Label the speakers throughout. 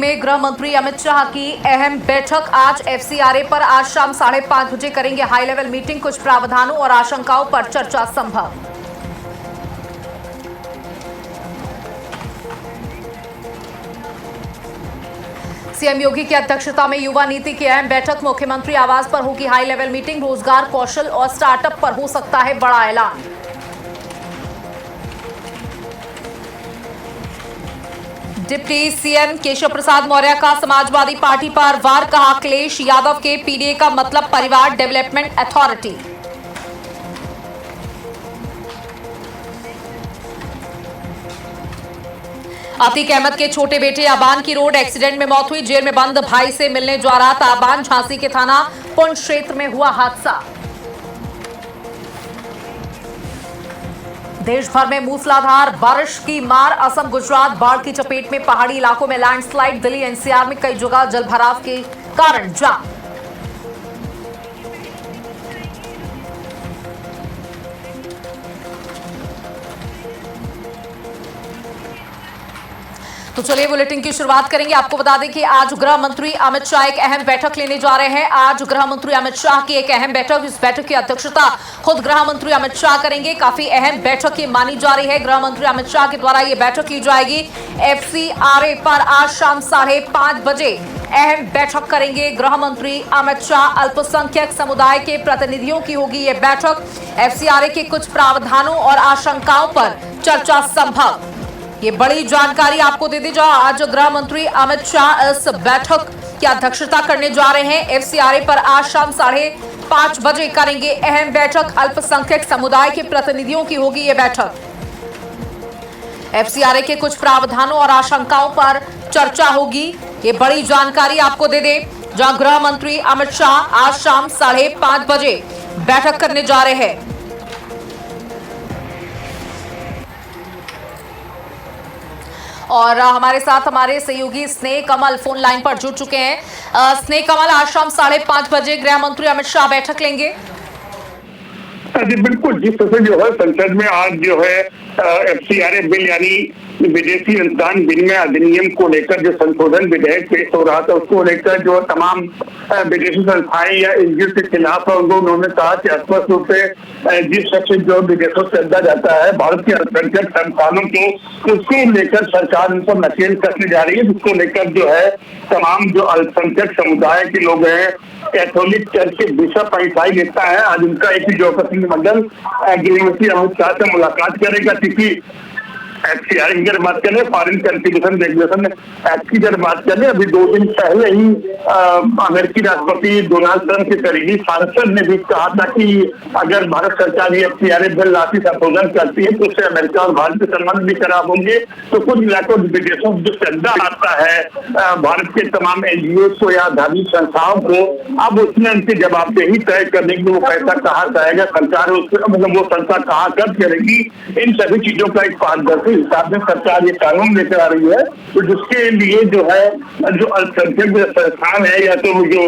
Speaker 1: में गृह मंत्री अमित शाह की अहम बैठक आज एफसीआरए पर आज शाम 5:30 बजे करेंगे हाई लेवल मीटिंग। कुछ प्रावधानों और आशंकाओं पर चर्चा संभव। सीएम योगी की अध्यक्षता में युवा नीति की अहम बैठक। मुख्यमंत्री आवास पर होगी हाई लेवल मीटिंग। रोजगार, कौशल और स्टार्टअप पर हो सकता है बड़ा ऐलान। डिप्टी सीएम केशव प्रसाद मौर्य का समाजवादी पार्टी पर वार। कहा, अखिलेश यादव के पीडीए का मतलब परिवार डेवलपमेंट अथॉरिटी। अतीक अहमद के छोटे बेटे अबान की रोड एक्सीडेंट में मौत हुई। जेल में बंद भाई से मिलने जा रहा था अबान। झांसी के थाना पुंछ क्षेत्र में हुआ हादसा। देश भर में मूसलाधार बारिश की मार। असम, गुजरात बाढ़ की चपेट में। पहाड़ी इलाकों में लैंडस्लाइड। दिल्ली एनसीआर में कई जगह जलभराव के कारण जाम। तो चलिए बुलेटिन की शुरुआत करेंगे। आपको बता दें कि आज गृह मंत्री अमित शाह एक अहम बैठक लेने जा रहे हैं। आज गृह मंत्री अमित शाह की एक अहम बैठक, इस बैठक की अध्यक्षता खुद गृह मंत्री अमित शाह करेंगे। काफी अहम बैठक ये मानी जा रही है। गृह मंत्री अमित शाह के द्वारा ये बैठक की जाएगी। एफसीआरए पर आज शाम 5:30 बजे अहम बैठक करेंगे गृह मंत्री अमित शाह। अल्पसंख्यक समुदाय के प्रतिनिधियों की होगी ये बैठक। एफसीआरए के कुछ प्रावधानों और आशंकाओं पर चर्चा संभव। ये बड़ी जानकारी आपको दे दी जाए। आज गृह मंत्री अमित शाह इस बैठक की अध्यक्षता करने जा रहे हैं। एफसीआरए पर आज शाम 5:30 बजे करेंगे अहम बैठक। अल्पसंख्यक समुदाय के प्रतिनिधियों की होगी ये बैठक। एफसीआरए के कुछ प्रावधानों और आशंकाओं पर चर्चा होगी। ये बड़ी जानकारी आपको दे दे, जहां गृह मंत्री अमित शाह आज शाम 5:30 बजे बैठक करने जा रहे हैं। और हमारे साथ हमारे सहयोगी स्नेह कमल फोन लाइन पर जुड़ चुके हैं। स्नेह कमल, आज शाम 5:30 बजे गृह मंत्री अमित शाह बैठक लेंगे।
Speaker 2: जी बिल्कुल, जिस तरह से जो है संसद में आज जो है एफसीआरए बिल यानी विदेशी अनुदान विनिमय अधिनियम को लेकर जो संशोधन विधेयक पेश हो रहा था, उसको लेकर जो तमाम विदेशी संस्थाएं या एनजीओ के खिलाफ है, उन्होंने कहा कि स्पष्ट रूप से जिस शख्स जो विदेशों से खरीदा जाता है भारत के अल्पसंख्यक संस्थानों को, उसको लेकर सरकार उन पर नकेल कसने जा रही है। जिसको लेकर जो है तमाम जो अल्पसंख्यक समुदाय के लोग हैं, कैथोलिक चर्च के बिशप ईसाई नेता है, आज उनका एक जो प्रतिनिधिमंडल गृहमंत्री अमित शाह से मुलाकात करेगा। क्योंकि एफसीआरए की अगर बात करें, फॉरेन कंट्रीब्यूशन रेगुलेशन एक्ट की अगर बात करें, अभी 2 दिन पहले ही अमेरिकी राष्ट्रपति डोनाल्ड ट्रंप के करीबी सांसद ने भी कहा था कि अगर भारत सरकार ये एफसीआरए बिल लाती संशोधन करती है तो उससे अमेरिका और भारत के संबंध भी खराब होंगे। तो कुछ इलाकों विदेशों जो चंदा आता है भारत के तमाम एनजीओ को या धार्मिक संस्थाओं को, अब उसमें उनकी जवाबदेही तय करने की वो पैसा कहाँ जाएगा, सरकार मतलब वो संस्था कहाँ खर्च करेगी, इन सभी चीजों का एक पारदर्शी हिसाब में सरकार ये कानून लेकर आ रही है। तो जिसके लिए जो है जो अल्पसंख्यक संस्थान है या तो जो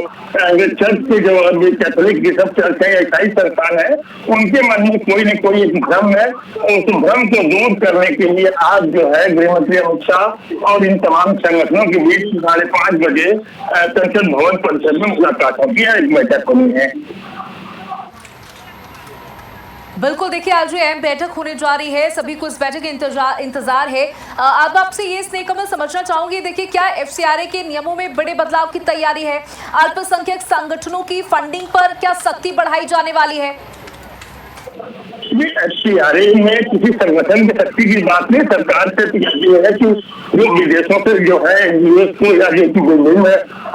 Speaker 2: चर्च के जो कैथोलिक बिशप चर्च है, ईसाई संस्थान है, उनके मन में कोई न कोई एक भ्रम है। उस भ्रम को दूर करने के लिए आज जो है गृहमंत्री अमित शाह और इन तमाम संगठनों के बीच 5:30 बजे संसद भवन परिसर में मुलाकात होगी, एक बैठक होनी है।
Speaker 1: बिल्कुल, देखिए आज जो अहम बैठक होने जा रही है, सभी को इस बैठक का इंतजार है। अब आपसे ये स्नेह कमल समझना चाहूंगी, देखिए क्या एफसीआरए के नियमों में बड़े बदलाव की तैयारी है? अल्पसंख्यक संगठनों की फंडिंग पर क्या सख्ती बढ़ाई जाने वाली है?
Speaker 2: एफसीआरए में किसी संगठन की शक्ति की बात नहीं, सरकार से ये है कि जो विदेशों से जो है एनजीओ को या जो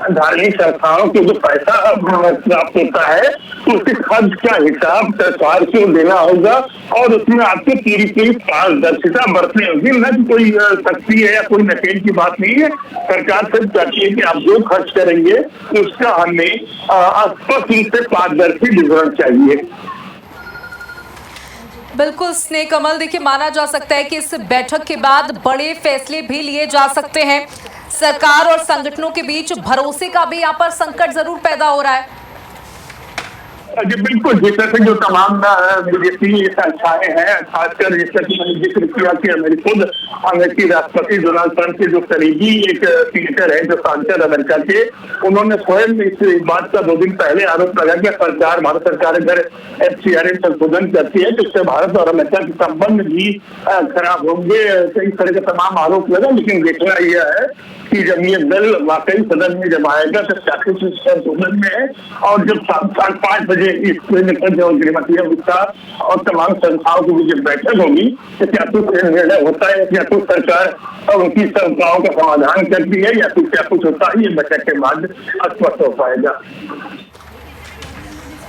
Speaker 2: धार्मिक संस्थाओं को जो पैसा प्राप्त होता है उसके खर्च का हिसाब सरकार को देना होगा और उसमें आपको पूरी पारदर्शिता बरतनी होगी। न कि कोई शक्ति है या कोई नकेल की बात नहीं है। सरकार सिर्फ चाहती है कि आप जो खर्च करेंगे उसका हमें स्पष्ट रूप से पारदर्शी विवरण चाहिए।
Speaker 1: बिल्कुल स्नेह कमल, देखिए माना जा सकता है कि इस बैठक के बाद बड़े फैसले भी लिए जा सकते हैं। सरकार और संगठनों के बीच भरोसे का भी यहाँ पर संकट जरूर पैदा हो रहा है।
Speaker 2: जी बिल्कुल, जिस तरह से जो तमाम विदेशी संस्थाएं हैं, खासकर जिस तरह की मैंने जिक्र किया कि खुद अमेरिकी राष्ट्रपति डोनाल्ड ट्रंप के जो करीबी एक सीनेटर है, जो सांसद अमेरिका के, उन्होंने स्वयं इस बात का 2 दिन पहले आरोप लगाया कि सरकार, भारत सरकार अगर FCRA संशोधन करती है तो इससे भारत और अमेरिका के संबंध भी खराब होंगे। कई तरह के तमाम आरोप लगा, लेकिन देखना यह है कि जब ये बिल वाकई सदन में जब आएगा तो क्या कुछ संशोधन में है, और जब 5:30 बजे इसको लेकर जो गृहमंत्री अमित शाह और तमाम संस्थाओं की जब बैठक होगी तो क्या कुछ निर्णय होता है, क्या कुछ सरकार उनकी शंकाओं का समाधान करती है, या फिर क्या कुछ होता है, ये बैठक के बाद स्पष्ट हो पाएगा।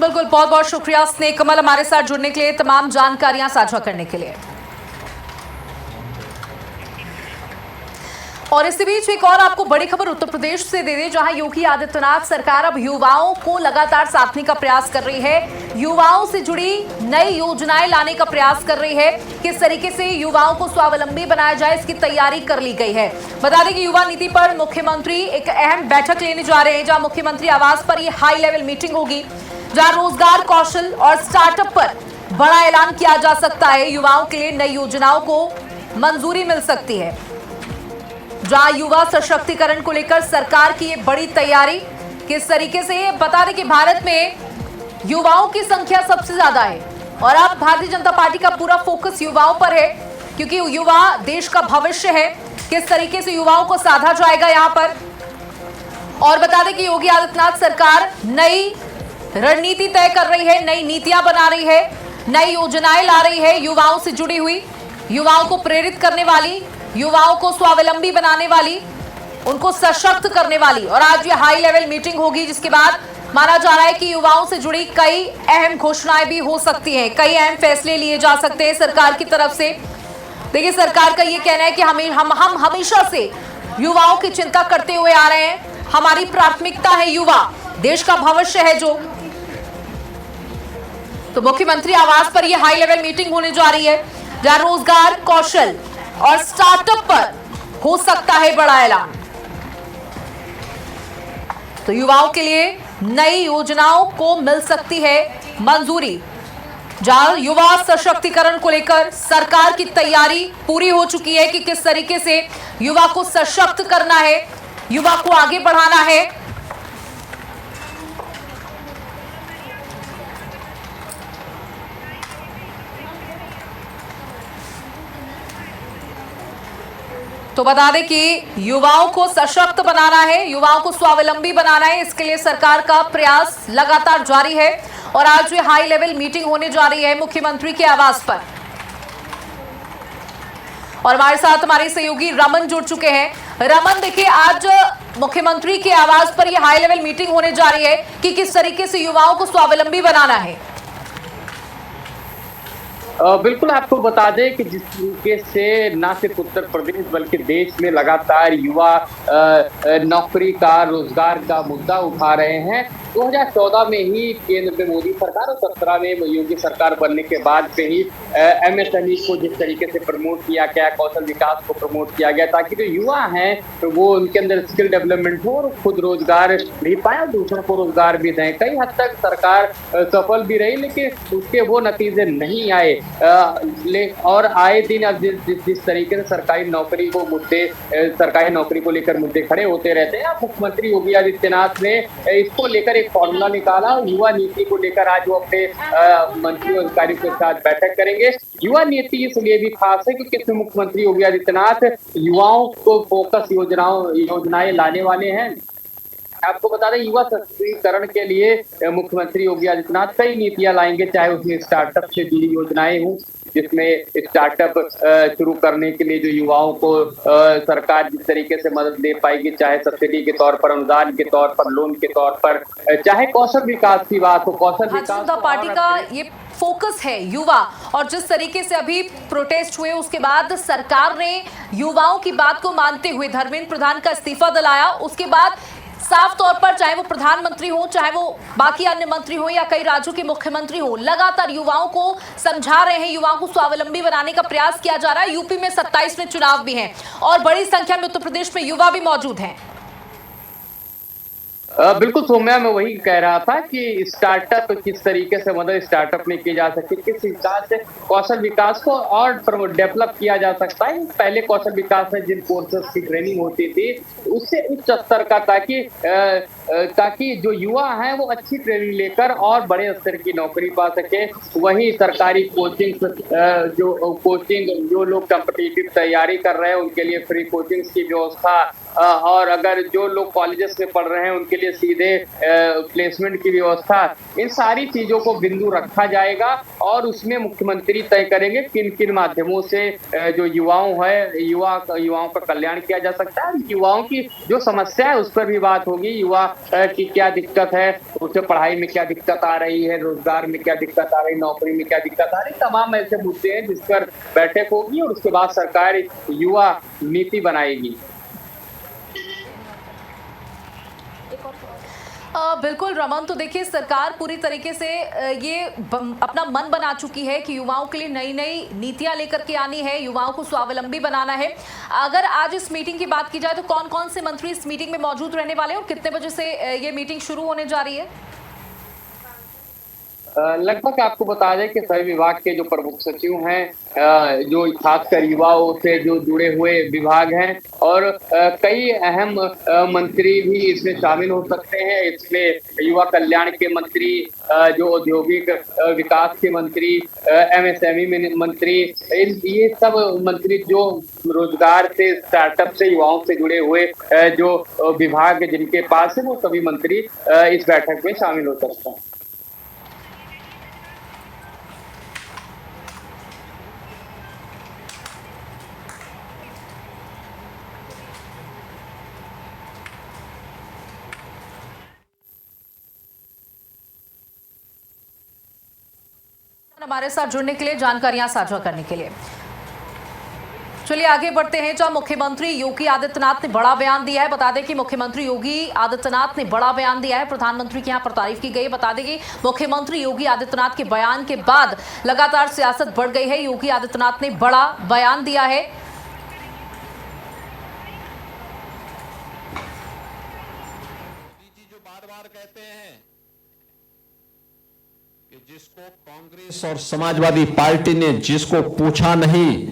Speaker 1: बिल्कुल, बहुत बहुत शुक्रिया स्नेह कमल हमारे साथ जुड़ने के लिए, तमाम जानकारियां साझा करने के लिए। और इसी बीच एक और आपको बड़ी खबर उत्तर प्रदेश से दे दें, जहां योगी आदित्यनाथ सरकार अब युवाओं को लगातार साधने का प्रयास कर रही है। युवाओं से जुड़ी नई योजनाएं लाने का प्रयास कर रही है। किस तरीके से युवाओं को स्वावलंबी बनाया जाए, इसकी तैयारी कर ली गई है। बता दें कि युवा नीति पर मुख्यमंत्री एक अहम बैठक लेने जा रहे हैं, जहां मुख्यमंत्री आवास पर यह हाई लेवल मीटिंग होगी, जहां रोजगार, कौशल और स्टार्टअप पर बड़ा ऐलान किया जा सकता है। युवाओं के लिए नई योजनाओं को मंजूरी मिल सकती है, जहां युवा सशक्तिकरण को लेकर सरकार की ये बड़ी तैयारी। किस तरीके से, बता दें कि भारत में युवाओं की संख्या सबसे ज्यादा है और अब भारतीय जनता पार्टी का पूरा फोकस युवाओं पर है, क्योंकि युवा देश का भविष्य है। किस तरीके से युवाओं को साधा जाएगा यहां पर, और बता दें कि योगी आदित्यनाथ सरकार नई रणनीति तय कर रही है, नई नीतियां बना रही है, नई योजनाएं ला रही है, युवाओं से जुड़ी हुई, युवाओं को प्रेरित करने वाली, युवाओं को स्वावलंबी बनाने वाली, उनको सशक्त करने वाली। और आज ये हाई लेवल मीटिंग होगी, जिसके बाद माना जा रहा है कि युवाओं से जुड़ी कई अहम घोषणाएं भी हो सकती हैं, कई अहम फैसले लिए जा सकते हैं सरकार की तरफ से। देखिए, सरकार का ये कहना है कि हम हमेशा से युवाओं की चिंता करते हुए आ रहे हैं, हमारी प्राथमिकता है युवा, देश का भविष्य है जो। तो मुख्यमंत्री आवास पर यह हाई लेवल मीटिंग होने जा रही है, जहां रोजगार, कौशल और स्टार्टअप पर हो सकता है बड़ा ऐलान। तो युवाओं के लिए नई योजनाओं को मिल सकती है मंजूरी, जहां युवा सशक्तिकरण को लेकर सरकार की तैयारी पूरी हो चुकी है कि किस तरीके से युवा को सशक्त करना है, युवा को आगे बढ़ाना है। तो बता दें कि युवाओं को सशक्त बनाना है, युवाओं को स्वावलंबी बनाना है, इसके लिए सरकार का प्रयास लगातार जारी है। और आज ये हाई लेवल मीटिंग होने जा रही है मुख्यमंत्री के आवास पर, और हमारे साथ हमारे सहयोगी रमन जुड़ चुके हैं। रमन, देखिए, आज मुख्यमंत्री के आवास पर यह हाई लेवल मीटिंग होने जा रही है कि किस तरीके से युवाओं को स्वावलंबी बनाना है।
Speaker 3: बिल्कुल, आपको बता दें कि जिस तरीके से न सिर्फ उत्तर प्रदेश बल्कि देश में लगातार युवा नौकरी का, रोजगार का मुद्दा उठा रहे हैं। 2014 में ही केंद्र में मोदी सरकार और 17 में योगी सरकार बनने के बाद से ही MSME को जिस तरीके से प्रमोट किया गया, कौशल विकास को प्रमोट किया गया, ताकि जो युवा हैं तो वो उनके अंदर स्किल डेवलपमेंट हो और खुद रोजगार भी पाए, दूसरों को रोजगार भी दें। कई हद तक सरकार सफल भी रही, लेकिन उसके वो नतीजे नहीं आए। और आए दिन अब जिस तरीके से सरकारी नौकरी को लेकर मुद्दे खड़े होते रहते हैं, अब मुख्यमंत्री योगी आदित्यनाथ ने इसको लेकर एक फॉर्मूला निकाला। युवा नीति को लेकर आज वो अपने मंत्रियों अधिकारियों के साथ बैठक करेंगे। युवा नीति इसलिए भी खास है क्योंकि इसमें मुख्यमंत्री योगी आदित्यनाथ युवाओं को फोकस योजनाएं लाने वाले हैं। आपको बता दें, युवा सशक्तिकरण के लिए मुख्यमंत्री योगी आदित्यनाथ कई नीतियां लाएंगे, चाहे उसमें स्टार्टअप से जुड़ी योजनाएं हों, जिसमें स्टार्टअप शुरू करने के लिए जो युवाओं को सरकार जिस तरीके से मदद दे पाएगी, चाहे सब्सिडी के तौर पर, अनुदान के तौर पर, लोन के तौर पर, चाहे कौशल विकास की बात हो, कौशल विकास
Speaker 1: पार्टी का ये फोकस है युवा। और जिस तरीके से अभी प्रोटेस्ट हुए, उसके बाद सरकार ने युवाओं की बात को मानते हुए धर्मेंद्र प्रधान का इस्तीफा दिलाया। उसके बाद साफ तौर पर, चाहे वो प्रधानमंत्री हो, चाहे वो बाकी अन्य मंत्री हो या कई राज्यों के मुख्यमंत्री हो, लगातार युवाओं को समझा रहे हैं, युवाओं को स्वावलंबी बनाने का प्रयास किया जा रहा है। यूपी में 27 में चुनाव भी हैं और बड़ी संख्या में उत्तर प्रदेश में युवा भी मौजूद हैं।
Speaker 3: बिल्कुल सौम्या, मैं वही कह रहा था कि स्टार्टअप किस तरीके से मदद स्टार्टअप में की जा सकती है, किस हिसाब से कौशल विकास को और डेवलप किया जा सकता है। पहले कौशल विकास में जिन कोर्सेज की ट्रेनिंग होती थी उससे उच्च स्तर का, ताकि जो युवा हैं वो अच्छी ट्रेनिंग लेकर और बड़े स्तर की नौकरी पा सके। वही सरकारी कोचिंग जो लोग कॉम्पिटिटिव तैयारी कर रहे हैं उनके लिए फ्री कोचिंग की व्यवस्था, और अगर जो लोग कॉलेजेस में पढ़ रहे हैं उनके लिए सीधे प्लेसमेंट की व्यवस्था, इन सारी चीजों को बिंदु रखा जाएगा और उसमें मुख्यमंत्री तय करेंगे किन किन माध्यमों से जो युवाओं का कल्याण किया जा सकता है। युवाओं की जो समस्या है उस पर भी बात होगी, युवा की क्या दिक्कत है, उसे पढ़ाई में क्या दिक्कत आ रही है, रोजगार में क्या दिक्कत आ रही, नौकरी में क्या दिक्कत आ रही, तमाम ऐसे मुद्दे हैं जिस पर बैठक होगी और उसके बाद सरकार युवा नीति बनाएगी।
Speaker 1: बिल्कुल रमन, तो देखिए सरकार पूरी तरीके से ये अपना मन बना चुकी है कि युवाओं के लिए नई नई नीतियां लेकर के आनी है, युवाओं को स्वावलंबी बनाना है। अगर आज इस मीटिंग की बात की जाए तो कौन कौन से मंत्री इस मीटिंग में मौजूद रहने वाले हैं और कितने बजे से ये मीटिंग शुरू होने जा रही है?
Speaker 3: लगभग आपको बता दें कि सभी विभाग के जो प्रमुख सचिव हैं, जो खासकर युवाओं से जो जुड़े हुए विभाग हैं, और कई अहम मंत्री भी इसमें शामिल हो सकते हैं। इसमें युवा कल्याण के मंत्री, जो औद्योगिक विकास के मंत्री, MSME मंत्री, ये सब मंत्री जो रोजगार से, स्टार्टअप से, युवाओं से जुड़े हुए जो विभाग जिनके पास है, वो सभी मंत्री इस बैठक में शामिल हो सकते हैं।
Speaker 1: हमारे साथ जुड़ने के लिए, जानकारियां साझा करने के लिए। चलिए आगे बढ़ते हैं। जहां मुख्यमंत्री योगी आदित्यनाथ ने बड़ा बयान दिया है, बता दें कि मुख्यमंत्री योगी आदित्यनाथ ने बड़ा बयान दिया है, प्रधानमंत्री की यहां पर तारीफ की गई। बता दें कि मुख्यमंत्री योगी आदित्यनाथ के बयान के बाद लगातार सियासत बढ़ गई है। योगी आदित्यनाथ ने बड़ा बयान दिया है।
Speaker 4: जो बार-बार कहते हैं कि जिसको कांग्रेस और समाजवादी पार्टी ने जिसको पूछा नहीं,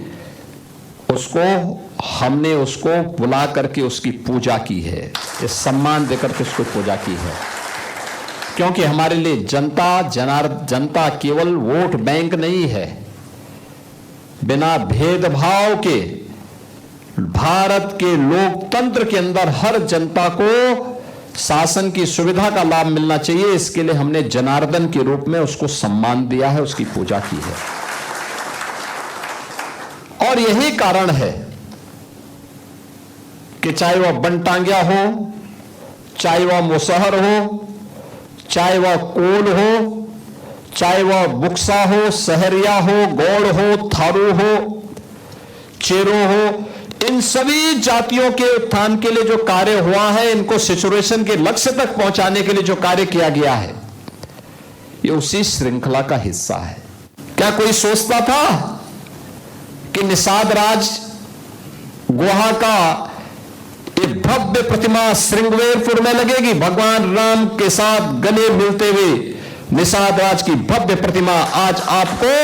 Speaker 4: हमने उसको बुला करके उसकी पूजा की है, इस सम्मान देकर के उसको पूजा की है। क्योंकि हमारे लिए जनता केवल वोट बैंक नहीं है। बिना भेदभाव के भारत के लोकतंत्र के अंदर हर जनता को शासन की सुविधा का लाभ मिलना चाहिए। इसके लिए हमने जनार्दन के रूप में उसको सम्मान दिया है, उसकी पूजा की है। और यही कारण है कि चाहे वह बनटांगिया हो, चाहे वह मुसहर हो, चाहे वह कोल हो, चाहे वह बुक्सा हो, सहरिया हो, गौड़ हो, थारू हो, चेरो हो, इन सभी जातियों के उत्थान के लिए जो कार्य हुआ है, इनको सैचुरेशन के लक्ष्य तक पहुंचाने के लिए जो कार्य किया गया है, ये उसी श्रृंखला का हिस्सा है। क्या कोई सोचता था कि निषाद राज गुहा का एक भव्य प्रतिमा श्रृंगवेरपुर में लगेगी? भगवान राम के साथ गले मिलते हुए निषाद राज की भव्य प्रतिमा आज आपको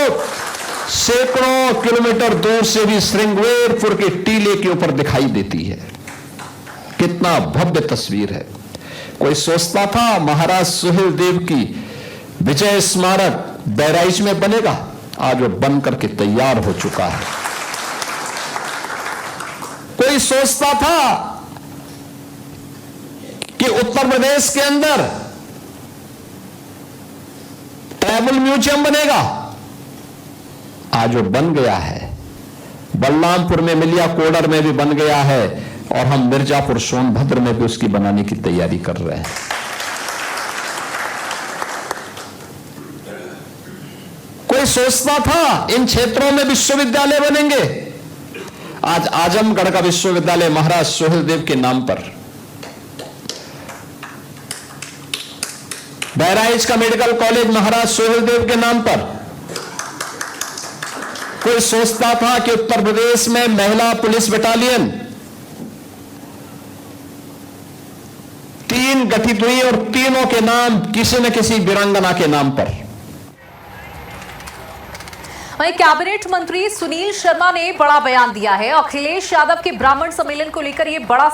Speaker 4: सैकड़ों किलोमीटर दूर से भी श्रृंगवेरपुर के टीले के ऊपर दिखाई देती है। कितना भव्य तस्वीर है। कोई सोचता था महाराज सुहेलदेव की विजय स्मारक बहराइच में बनेगा? आज वो बन करके तैयार हो चुका है। कोई सोचता था कि उत्तर प्रदेश के अंदर ट्राइबल म्यूजियम बनेगा? आज वो बन गया है। बलरामपुर में, मिलिया कोडर में भी बन गया है, और हम मिर्जापुर सोनभद्र में भी उसकी बनाने की तैयारी कर रहे हैं। कोई सोचता था इन क्षेत्रों में विश्वविद्यालय बनेंगे? आज आजमगढ़ का विश्वविद्यालय महाराज सुहेलदेव के नाम पर, बहराइच का मेडिकल कॉलेज महाराज सुहेलदेव के नाम पर। कोई सोचता था कि उत्तर प्रदेश में महिला पुलिस बटालियन 3 टीम गठित हुई और तीनों के नाम किसी न किसी वीरांगना के नाम पर।
Speaker 1: वहीं कैबिनेट मंत्री सुनील शर्मा ने बड़ा बयान दिया है। अखिलेश यादव के ब्राह्मण सम्मेलन को लेकर यह बड़ा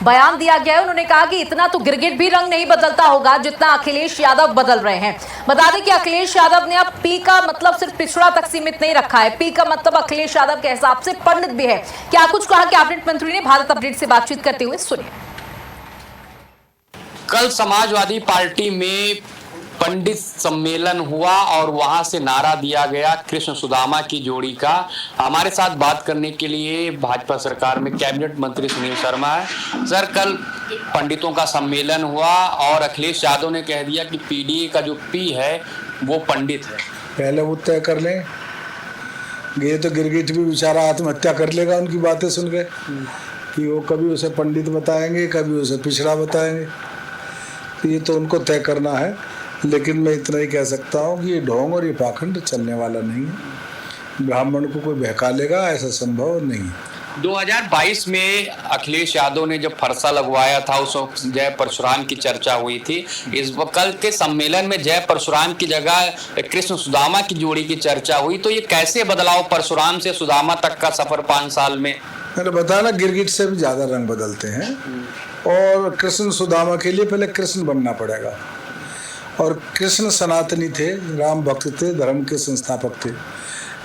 Speaker 1: बयान दिया गया है। उन्होंने कहा कि इतना तो गिरगिट भी रंग नहीं बदलता होगा जितना अखिलेश यादव बदल रहे हैं। बता दें कि अखिलेश यादव ने अब पी का मतलब सिर्फ पिछड़ा तक सीमित नहीं रखा है। पी का मतलब अखिलेश यादव के हिसाब से पंडित भी है। क्या कुछ कहा कैबिनेट मंत्री ने, भारत अपडेट से बातचीत करते हुए सुनिए।
Speaker 3: कल समाजवादी पार्टी में पंडित सम्मेलन हुआ और वहां से नारा दिया गया कृष्ण सुदामा की जोड़ी का। हमारे साथ बात करने के लिए भाजपा सरकार में कैबिनेट मंत्री सुनील शर्मा है। सर, कल पंडितों का सम्मेलन हुआ और अखिलेश यादव ने कह दिया कि पीडीए का जो पी है वो पंडित है।
Speaker 5: पहले वो तय कर लें। ये तो गिरगिट भी बेचारा आत्महत्या कर लेगा उनकी बातें सुन के कि वो कभी उसे पंडित बताएंगे, कभी उसे पिछड़ा बताएंगे। तो ये तो उनको तय करना है। लेकिन मैं इतना ही कह सकता हूँ कि ये ढोंग और ये पाखंड चलने वाला नहीं है। ब्राह्मण को कोई बहका लेगा, ऐसा संभव नहीं।
Speaker 3: 2022 में अखिलेश यादव ने जब फरसा लगवाया था उस वक्त जय परशुराम की चर्चा हुई थी। इस कल के सम्मेलन में जय परशुराम की जगह कृष्ण सुदामा की जोड़ी की चर्चा हुई। तो ये कैसे बदलाव परशुराम से सुदामा तक का सफर 5 साल में?
Speaker 5: मैंने बताया ना, गिरगिट से भी ज़्यादा रंग बदलते हैं। और कृष्ण सुदामा के लिए पहले कृष्ण बनना पड़ेगा। और कृष्ण सनातनी थे, राम भक्त थे, धर्म के संस्थापक थे,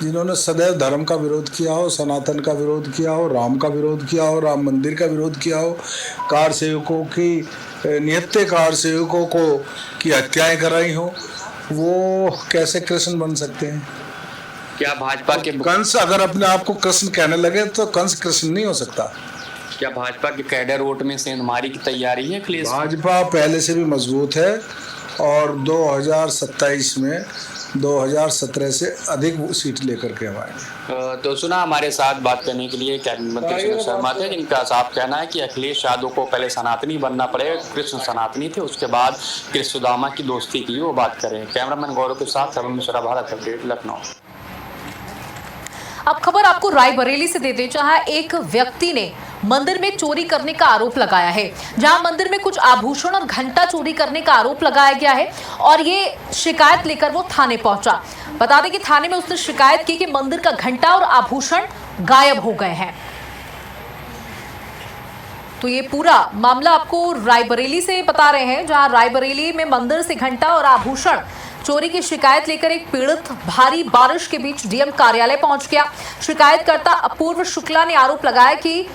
Speaker 5: जिन्होंने सदैव धर्म का विरोध किया हो, सनातन का विरोध किया हो, राम का विरोध किया हो, राम मंदिर का विरोध किया हो, कार सेवकों की निहत्थे कार सेवकों को की हत्याएं कराई हो। वो कैसे कृष्ण बन सकते हैं?
Speaker 3: क्या भाजपा के
Speaker 5: कंस अगर अपने आप को कृष्ण कहने लगे तो कंस कृष्ण नहीं हो सकता।
Speaker 3: क्या भाजपा के कैडर वोट में सेंधमारी की तैयारी है अखिलेश?
Speaker 5: भाजपा पहले से भी मजबूत है और 2027 में 2017 से अधिक सीट लेकर के हम आएंगे।
Speaker 3: तो सुना, हमारे साथ बात करने के लिए कैबिनेट मंत्री सुनील शर्मा थे, जिनका साफ कहना है कि अखिलेश यादव को पहले सनातनी बनना पड़ेगा। कृष्ण सनातनी थे, उसके बाद कृष्ण सुदामा की दोस्ती की वो बात करें। कैमरामैन गौरव के साथ सरवन मिश्रा, भारत अपडेट, लखनऊ।
Speaker 1: अब खबर आपको रायबरेली से देते, जहां एक व्यक्ति ने मंदिर में चोरी करने का आरोप लगाया है। जहां मंदिर में कुछ आभूषण और घंटा चोरी करने का आरोप लगाया गया है और ये शिकायत लेकर वो थाने पहुंचा। बता दें कि थाने में उसने शिकायत की कि मंदिर का घंटा और आभूषण गायब हो गए हैं। तो ये पूरा मामला आपको रायबरेली से बता रहे हैं, जहां रायबरेली में मंदिर से घंटा और आभूषण चोरी की शिकायत लेकर एक पीड़ित भारी बारिश के बीच डीएम कार्यालय पहुंच गया। शिकायतकर्ता अपूर्व शुक्ला ने आरोप लगाया कि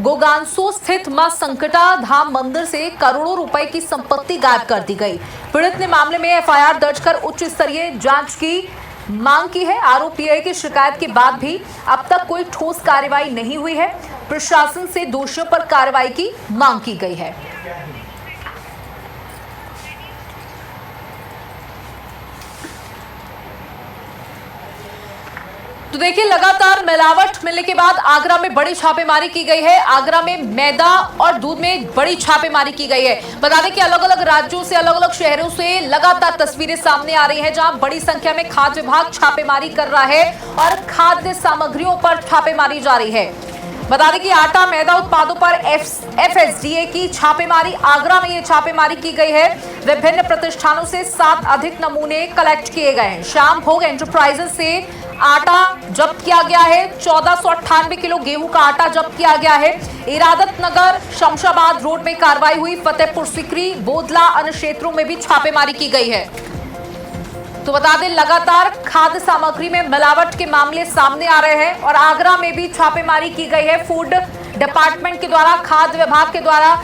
Speaker 1: गोगांसो स्थित मां संकटा धाम मंदिर से करोड़ों रुपए की संपत्ति गायब कर दी गई। पीड़ित ने मामले में एफआईआर दर्ज कर उच्च स्तरीय जांच की मांग की है। आरोप यह है कि शिकायत के बाद भी अब तक कोई ठोस कार्रवाई नहीं हुई है। प्रशासन से दोषियों पर कार्रवाई की मांग की गई है। तो देखिए, लगातार मिलावट मिलने के बाद आगरा में बड़ी छापेमारी की गई है। आगरा में मैदा और दूध में बड़ी छापेमारी की गई है। बता दें कि अलग अलग राज्यों से, अलग अलग शहरों से लगातार तस्वीरें सामने आ रही हैं, जहां बड़ी संख्या में खाद्य विभाग छापेमारी कर रहा है और खाद्य सामग्रियों पर छापेमारी जारी है। बता दें कि आटा मैदा उत्पादों पर एफएसडीए की छापेमारी, आगरा में ये छापेमारी की गई है। विभिन्न प्रतिष्ठानों से 7 अधिक नमूने कलेक्ट किए गए हैं। श्याम भोग एंटरप्राइजेस से आटा जब्त किया गया है। 1498 किलो गेहूं का आटा जब्त किया गया है। इरादत नगर शमशाबाद रोड में कार्रवाई हुई। फतेहपुर सीकरी, बोदला अन्य क्षेत्रों में भी छापेमारी की गई है। तो बता दें, लगातार खाद्य सामग्री में मिलावट के मामले सामने आ रहे हैं और आगरा में भी छापेमारी की गई है। फूड डिपार्टमेंट के द्वारा, खाद्य विभाग के द्वारा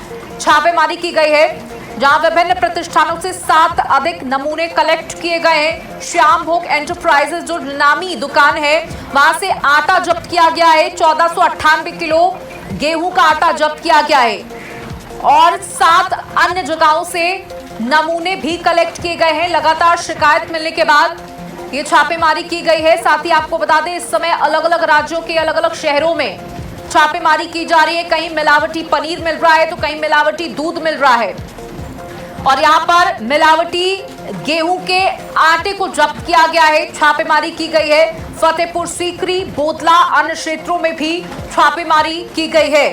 Speaker 1: छापेमारी की गई है, जहां विभिन्न प्रतिष्ठानों से 7 अधिक नमूने कलेक्ट किए गए हैं। श्याम भोग एंटरप्राइजेस जो नामी दुकान है, वहां से आटा जब्त किया गया है। 1498 किलो गेहूं का आटा जब्त किया गया है और 7 अन्य जगहों से नमूने भी कलेक्ट किए गए हैं। लगातार शिकायत मिलने के बाद ये छापेमारी की गई है। साथ ही आपको बता दें, इस समय अलग अलग राज्यों के अलग अलग शहरों में छापेमारी की जा रही है। कहीं मिलावटी पनीर मिल रहा है तो कहीं मिलावटी दूध मिल रहा है और यहाँ पर मिलावटी गेहूं के आटे को जब्त किया गया है। छापेमारी की गई है। फतेहपुर सीकरी, बोदला अन्य क्षेत्रों में भी छापेमारी की गई है।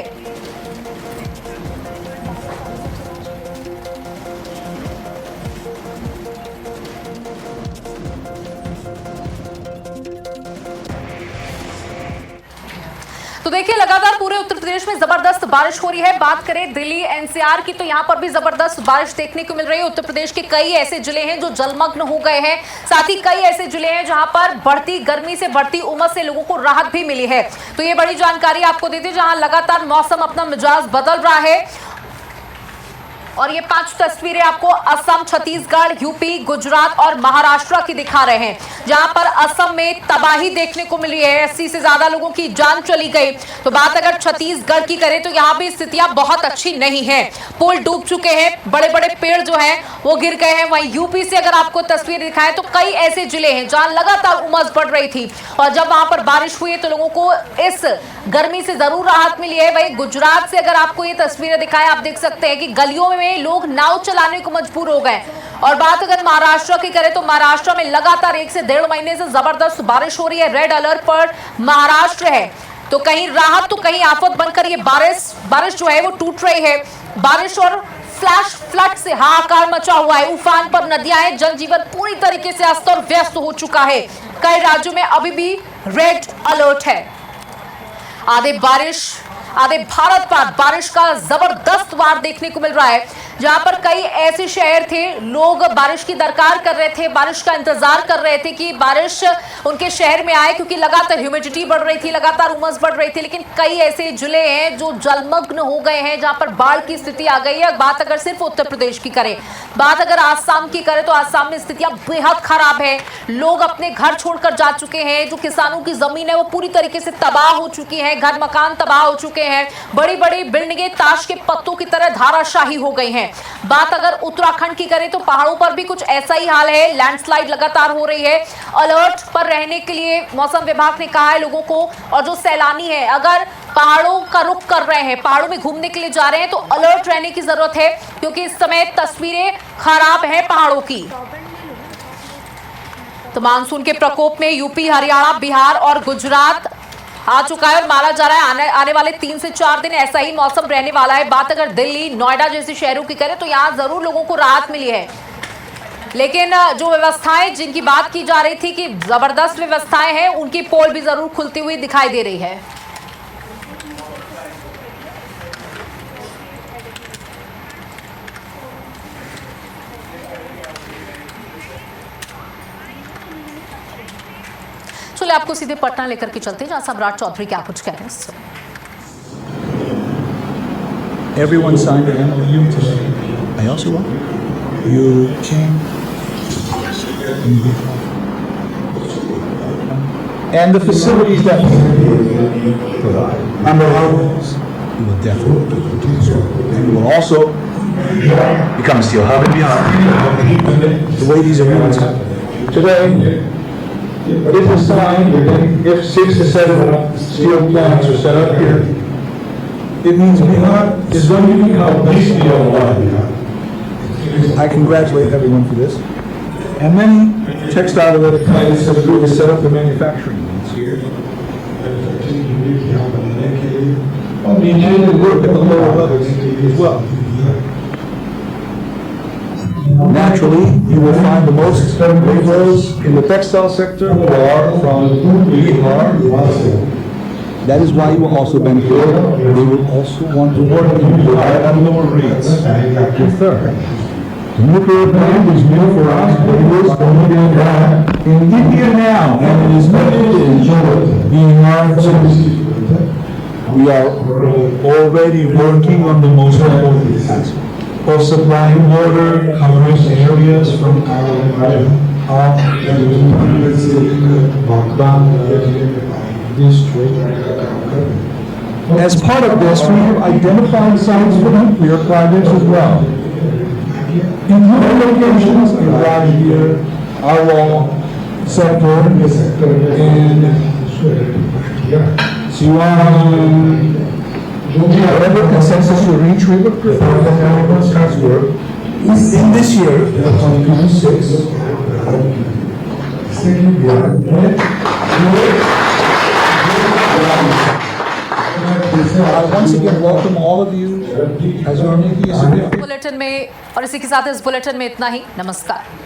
Speaker 1: तो देखिए लगातार पूरे उत्तर प्रदेश में जबरदस्त बारिश हो रही है। बात करें दिल्ली एनसीआर की तो यहां पर भी जबरदस्त बारिश देखने को मिल रही है। उत्तर प्रदेश के कई ऐसे जिले हैं जो जलमग्न हो गए हैं, साथ ही कई ऐसे जिले हैं जहां पर बढ़ती गर्मी से, बढ़ती उमस से लोगों को राहत भी मिली है। तो ये बड़ी जानकारी आपको देते जहां लगातार मौसम अपना मिजाज बदल रहा है। और ये 5 तस्वीरें आपको असम, छत्तीसगढ़, यूपी, गुजरात और महाराष्ट्र की दिखा रहे हैं, जहां पर असम में तबाही देखने को मिली है। 80 से ज्यादा लोगों की जान चली गई। तो बात अगर छत्तीसगढ़ की करें तो यहाँ भी स्थितियां बहुत अच्छी नहीं है। पुल डूब चुके हैं, बड़े बड़े पेड़ जो हैं वो गिर गए हैं। वहीं यूपी से अगर आपको तस्वीर दिखाएं तो कई ऐसे जिले हैं जहां लगातार उमस बढ़ रही थी और जब वहां पर बारिश हुई तो लोगों को इस गर्मी से जरूर राहत मिली है। वहीं गुजरात से अगर आपको ये तस्वीरें दिखाएं, आप देख सकते हैं कि गलियों में लोग नाव चलाने को मजबूर हो गए। और बात अगर महाराष्ट्र की करें तो महाराष्ट्र में लगातार 1 से 1.5 महीने से जबरदस्त बारिश हो रही है। रेड अलर्ट पर महाराष्ट्र है। तो कहीं राहत तो कहीं आफत बनकर ये बारिश जो है वो टूट रही है। बारिश और फ्लैश फ्लड से हाहाकार मचा हुआ है। उफान पर नदियां हैं, जनजीवन पूरी तरीके से अस्त और व्यस्त हो चुका है। कई राज्यों में अभी भी रेड अलर्ट है। आधे भारत पर बारिश का जबरदस्त वार देखने को मिल रहा है, जहां पर कई ऐसे शहर थे, लोग बारिश की दरकार कर रहे थे, बारिश का इंतजार कर रहे थे कि बारिश उनके शहर में आए, क्योंकि लगातार ह्यूमिडिटी बढ़ रही थी, लगातार उमस बढ़ रही थी। लेकिन कई ऐसे जिले हैं जो जलमग्न हो गए हैं, जहां पर बाढ़ की स्थिति आ गई है। बात अगर सिर्फ उत्तर प्रदेश की करें, बात अगर आसाम की करें तो आसाम में स्थितियां बेहद खराब है। लोग अपने घर छोड़कर जा चुके हैं। जो किसानों की जमीन है वो पूरी तरीके से तबाह हो चुकी है, घर मकान तबाह हो चुके हैं, बड़ी बड़ी बिल्डिंगें ताश के पत्तों की तरह धाराशाही हो गई हैं। बात अगर उत्तराखंड की करें तो पहाड़ों पर भी कुछ ऐसा ही हाल है, लैंडस्लाइड लगातार हो रही है। अलर्ट पर रहने के लिए मौसम विभाग ने कहा है लोगों को। और जो सैलानी है, अगर पहाड़ों का रुख कर रहे हैं, पहाड़ों में घूमने के लिए जा रहे हैं तो अलर्ट रहने की जरूरत है, क्योंकि इस समय तस्वीरें खराब हैं पहाड़ों की। तो मानसून के प्रकोप में यूपी, हरियाणा, बिहार और गुजरात आ चुका है और माना जा रहा है आने वाले 3 से 4 दिन ऐसा ही मौसम रहने वाला है। बात अगर दिल्ली, नोएडा जैसे शहरों की करें तो यहाँ जरूर लोगों को राहत मिली है, लेकिन जो व्यवस्थाएं जिनकी बात की जा रही थी कि जबरदस्त व्यवस्थाएं हैं, उनकी पोल भी जरूर खुलती हुई दिखाई दे रही है। चलिए आपको सीधे पटना लेकर के चलते हैं, जहां सम्राट चौधरी क्या कुछ कह रहे हैं।
Speaker 6: Everyone signed an MOU today. I also want you came. And the facilities that we provide under our rules, we will definitely continue. And we will also become a steel hub and beyond. The way these agreements happen today. If it's signed, if 6 to 7 steel plants are set up here, it means beyond is going to become a steel line. I congratulate everyone for this. And many textile-related companies have agreed to set up the manufacturing units here. We intend to work at the lower levels as well. Naturally, you will find the most laborers in the textile sector who are from Bihar. That is why you will also benefit. They will also want to work in Bihar at lower rates. Third, the nuclear plant is new for us, but it is only in India now, and it is limited in Bihar. We are already working on the most important task of supplying water, covering areas from As part of this, we have identified sites for nuclear projects as well. In other locations in Rajgir, Arwal sector, and Siwan, whatever consensus you reach, we will transfer in this year, 2026. I once again welcome all of you as our
Speaker 1: bulletin में और इसी के साथ इस bulletin में इतना ही। नमस्कार।